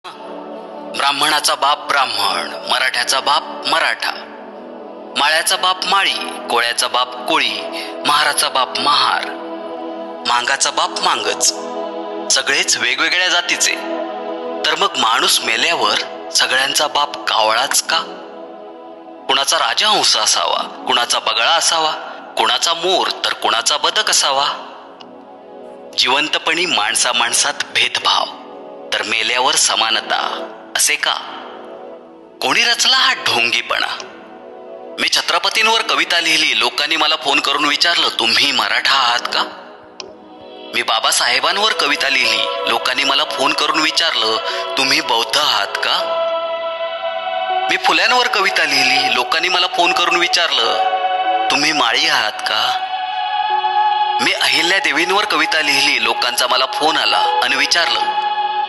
ब्राह्मणाचा बाप ब्राह्मण, मराठ्याचा बाप मराठा, माळ्याचा बाप माळी, कोळ्याचा बाप कोळी, महाराचा बाप महार, मांगाचा बाप मांगच, सगळेच वेगवेगळ्या जातीचे. तर मग माणूस मेल्यावर सगळ्यांचा बाप कावळाच का? कुणाचा राजहंस असावा, कुणाचा बगळा असावा, कुणाचा मोर तर कुणाचा बदक असावा. जिवंतपणी माणसा माणसात भेदभाव, तर मेल्यावर समानता असे का? कोणी रचला हा ढोंगीपणा? मी छत्रपतींवर कविता लिहिली, लोकांनी मला फोन करून विचारलं, तुम्ही मराठा आहात का? मी बाबासाहेबांवर कविता लिहिली, लोकांनी मला फोन करून विचारलं, तुम्ही बौद्ध आहात का? मी फुल्यांवर कविता लिहिली, लोकांनी मला फोन करून विचारलं, तुम्ही माळी आहात का? मी अहिल्या देवींवर कविता लिहिली, लोकांचा मला फोन आला आणि विचारलं,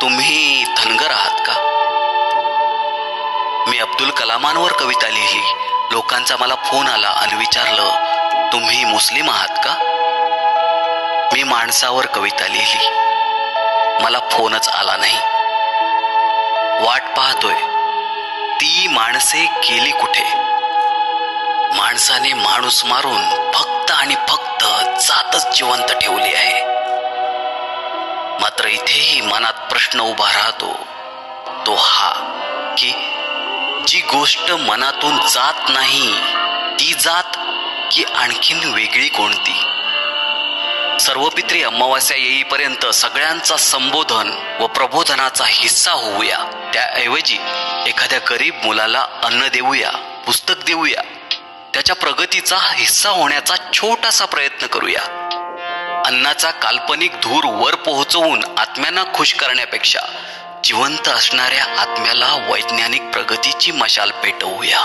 तुम्ही धनगर आहात का? मी अब्दुल कलामांवर कविता लिहिली, लोकांचा मला फोन आला आणि विचारलं, तुम्ही मुस्लिम आहात का? मी माणसावर कविता लिहिली, मला फोनच आला नाही. वाट पाहतोय, ती माणसे गेली कुठे? माणसाने माणूस मारून फक्त आणि फक्त जातच जिवंत ठेवली आहे. मात्र इथेही मनात प्रश्न उभा राहतो, तो हा की जी गोष्ट मनातून जात नाही ती जात की आणखीन वेगळी कोणती? सर्वपित्री अमावास्या येईपर्यंत सगळ्यांचा संबोधन व प्रबोधनाचा हिस्सा होऊया. त्याऐवजी एखाद्या गरीब मुलाला अन्न देऊया, पुस्तक देऊया, त्याच्या प्रगतीचा हिस्सा होण्याचा छोटासा प्रयत्न करूया. अन्नाचा काल्पनिक धूर वर पोहोचवून आत्म्यांना खुश करण्यापेक्षा जिवंत असणाऱ्या आत्म्याला वैज्ञानिक प्रगतीची मशाल पेटवूया.